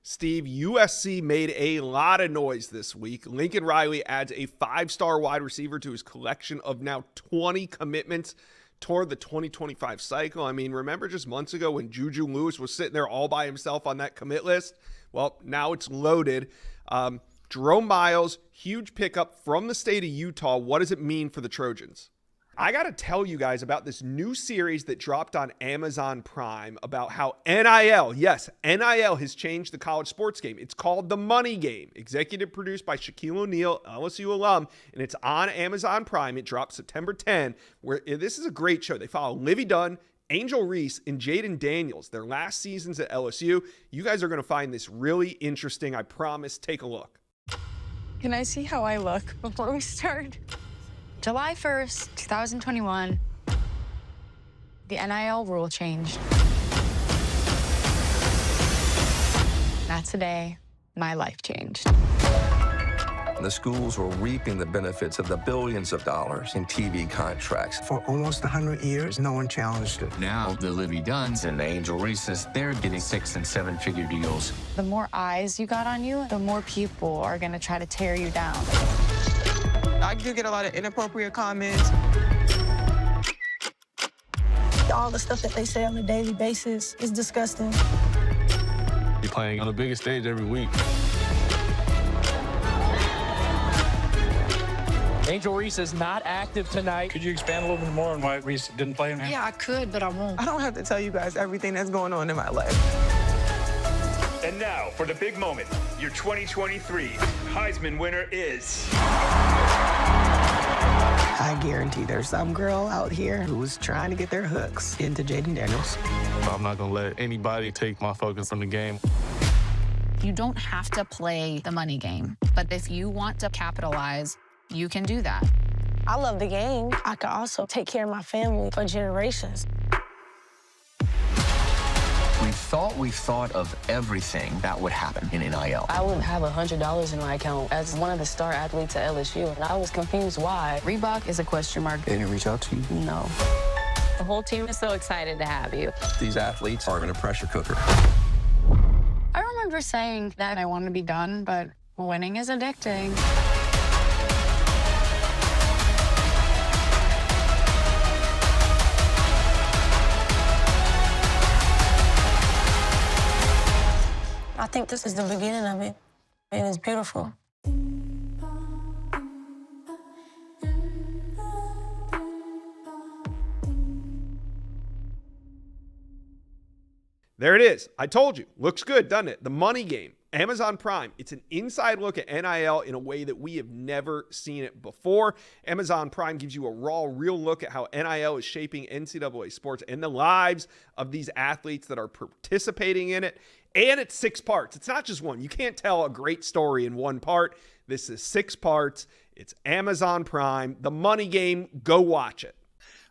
Steve, USC made a lot of noise this week. Lincoln Riley adds a 5-star wide receiver to his collection of now 20 commitments toward the 2025 cycle. I mean, remember just months ago when Julian Lewis was sitting there all by himself on that commit list? Well, now it's loaded. Jerome Miles, huge pickup from the state of Utah. What does it mean for the Trojans? I got to tell you guys about this new series that dropped on Amazon Prime about how NIL, yes, NIL has changed the college sports game. It's called The Money Game, executive produced by Shaquille O'Neal, LSU alum, and it's on Amazon Prime. It drops September 10, where this is a great show. They follow Livy Dunn, Angel Reese, and Jaden Daniels, their last seasons at LSU. You guys are going to find this really interesting, I promise. Take a look. Can I see how I look before we start? July 1st, 2021, the NIL rule changed. That's the day my life changed. The schools were reaping the benefits of the billions of dollars in TV contracts. For almost 100 years, no one challenged it. Now, the Livy Dunns and the Angel Reeses, they're getting 6- and 7-figure deals. The more eyes you got on you, the more people are going to try to tear you down. I do get a lot of inappropriate comments. All the stuff that they say on a daily basis is disgusting. You're playing on the biggest stage every week. Angel Reese is not active tonight. Could you expand a little bit more on why Reese didn't play in here? Yeah, I could, but I won't. I don't have to tell you guys everything that's going on in my life. And now, for the big moment, your 2023 Heisman winner is... I guarantee there's some girl out here who's trying to get their hooks into Jaden Daniels. I'm not going to let anybody take my focus from the game. You don't have to play the money game, but if you want to capitalize, you can do that. I love the game. I can also take care of my family for generations. We thought of everything that would happen in NIL. I would have $100 in my account as one of the star athletes at LSU, and I was confused why. Reebok is a question mark. They didn't reach out to you? No. The whole team is so excited to have you. These athletes aren't in a pressure cooker. I remember saying that I want to be done, but winning is addicting. I think this is the beginning of it, and it's beautiful. There it is. I told you. Looks good, doesn't it? The Money Game. Amazon Prime. It's an inside look at NIL in a way that we have never seen it before. Amazon Prime gives you a raw, real look at how NIL is shaping NCAA sports and the lives of these athletes that are participating in it. And it's 6 parts. It's not just one. You can't tell a great story in one part. This is 6 parts. It's Amazon Prime. The Money Game. Go watch it.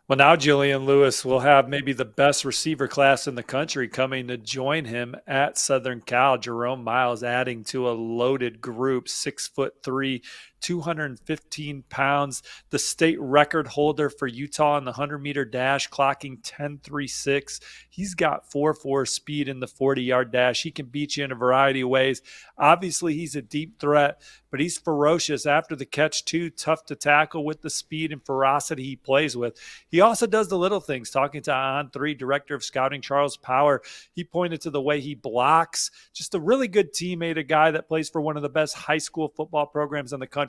Well, now Julian Lewis will have maybe the best receiver class in the country coming to join him at Southern Cal. Jerome Miles adding to a loaded group, 6'3", 215 pounds, the state record holder for Utah in the 100-meter dash, clocking 10.36. He's got 4.4 speed in the 40-yard dash. He can beat you in a variety of ways. Obviously, he's a deep threat, but he's ferocious after the catch, too. Tough to tackle with the speed and ferocity he plays with. He also does the little things. Talking to On3 Director of Scouting Charles Power, he pointed to the way he blocks. Just a really good teammate, a guy that plays for one of the best high school football programs in the country.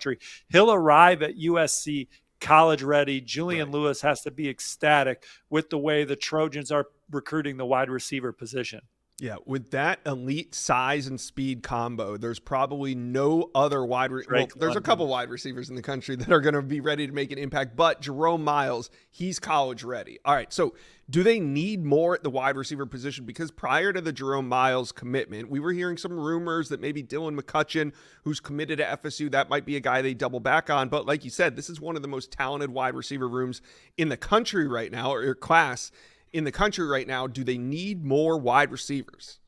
He'll arrive at USC college ready. Julian Lewis has to be ecstatic with the way the Trojans are recruiting the wide receiver position. Yeah, with that elite size and speed combo, there's probably no other there's a couple wide receivers in the country that are going to be ready to make an impact, but Jerome Miles, he's college ready. All right, so do they need more at the wide receiver position? Because prior to the Jerome Miles commitment, we were hearing some rumors that maybe Dylan McCutcheon, who's committed to FSU, that might be a guy they double back on. But like you said, this is one of the most talented wide receiver rooms in the country right now, or class in the country right now. Do they need more wide receivers?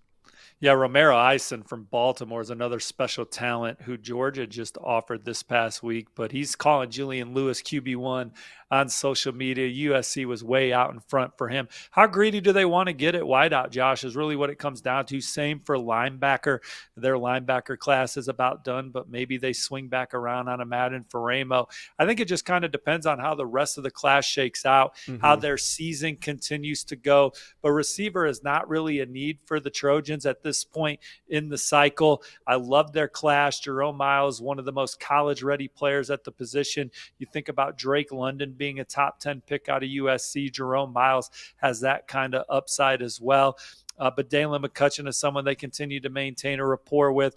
Yeah, Romero Eisen from Baltimore is another special talent who Georgia just offered this past week, but he's calling Julian Lewis QB1 on social media. USC was way out in front for him. How greedy do they want to get at wideout, Josh, is really what it comes down to. Same for linebacker. Their linebacker class is about done, but maybe they swing back around on a Madden for Ramo. I think it just kind of depends on how the rest of the class shakes out, how their season continues to go. But receiver is not really a need for the Trojans at this point in the cycle. I love their class. Jerome Miles, one of the most college-ready players at the position. You think about Drake London being a top 10 pick out of USC. Jerome Miles has that kind of upside as well. But Dalen McCutcheon is someone they continue to maintain a rapport with.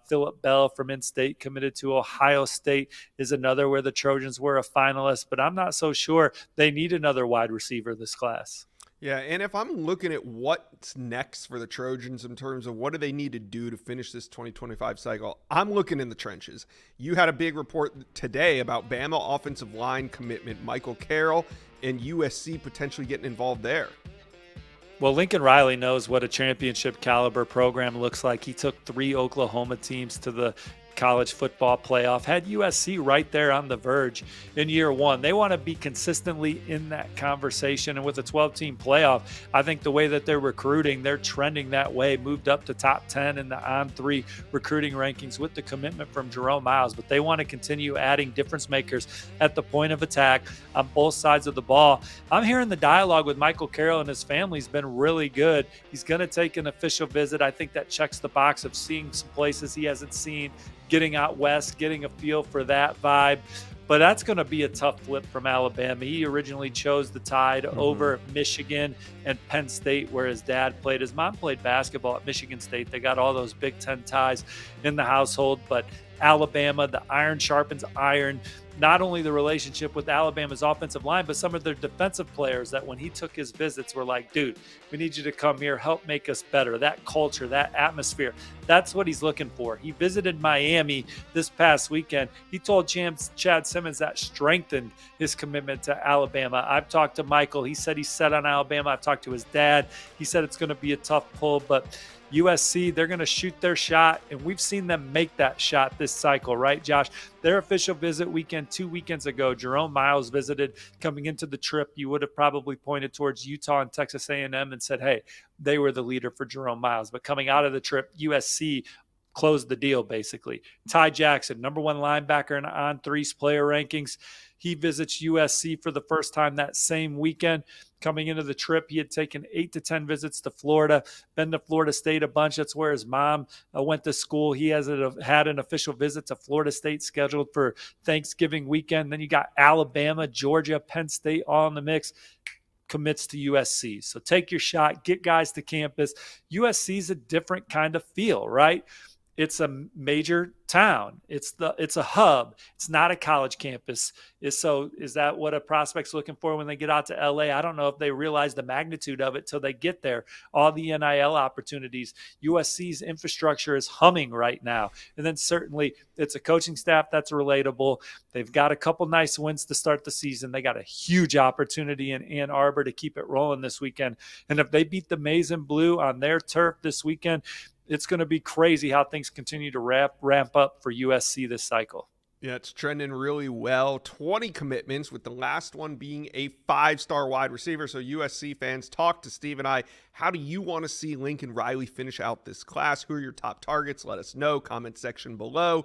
Phillip Bell from in-state, committed to Ohio State, is another where the Trojans were a finalist. But I'm not so sure they need another wide receiver this class. Yeah, and if I'm looking at what's next for the Trojans in terms of what do they need to do to finish this 2025 cycle, I'm looking in the trenches. You had a big report today about Bama offensive line commitment, Michael Carroll, and USC potentially getting involved there. Well, Lincoln Riley knows what a championship caliber program looks like. He took 3 Oklahoma teams to the college football playoff, had USC right there on the verge in year one. They want to be consistently in that conversation. And with a 12-team playoff, I think the way that they're recruiting, they're trending that way, moved up to top 10 in the On3 recruiting rankings with the commitment from Jerome Miles. But they want to continue adding difference makers at the point of attack on both sides of the ball. I'm hearing the dialogue with Michael Carroll and his family has been really good. He's going to take an official visit. I think that checks the box of seeing some places he hasn't seen, getting out west, getting a feel for that vibe. But that's going to be a tough flip from Alabama. He originally chose the Tide over Michigan and Penn State, where his dad played. His mom played basketball at Michigan State. They got all those Big Ten ties in the household. But Alabama, the iron sharpens iron. Not only the relationship with Alabama's offensive line, but some of their defensive players that when he took his visits were like, dude, we need you to come here, help make us better. That culture, that atmosphere, that's what he's looking for. He visited Miami this past weekend. He told Chad Simmons that strengthened his commitment to Alabama. I've talked to Michael. He said he's set on Alabama. I've talked to his dad. He said it's going to be a tough pull, but USC, they're going to shoot their shot, and we've seen them make that shot this cycle, right, Josh? Their official visit weekend 2 weekends ago, Jerome Miles visited. Coming into the trip, you would have probably pointed towards Utah and Texas A&M and said, hey, they were the leader for Jerome Miles. But coming out of the trip, USC closed the deal, basically. Ty Jackson, number 1 linebacker in On3's player rankings. He visits USC for the first time that same weekend. Coming into the trip, he had taken 8 to 10 visits to Florida, been to Florida State a bunch. That's where his mom went to school. He had an official visit to Florida State scheduled for Thanksgiving weekend. Then you got Alabama, Georgia, Penn State all in the mix. Commits to USC. So take your shot, get guys to campus. USC is a different kind of feel, right? It's a major town. It's a hub. It's not a college campus. Is that what a prospect's looking for when they get out to LA? I don't know if they realize the magnitude of it till they get there. All the NIL opportunities. USC's infrastructure is humming right now. And then certainly it's a coaching staff that's relatable. They've got a couple nice wins to start the season. They got a huge opportunity in Ann Arbor to keep it rolling this weekend. And if they beat the Maize and Blue on their turf this weekend, it's going to be crazy how things continue to ramp up for USC this cycle. Yeah, it's trending really well. 20 commitments, with the last one being a 5-star wide receiver. So USC fans, talk to Steve and I. How do you want to see Lincoln Riley finish out this class? Who are your top targets? Let us know. Comment section below.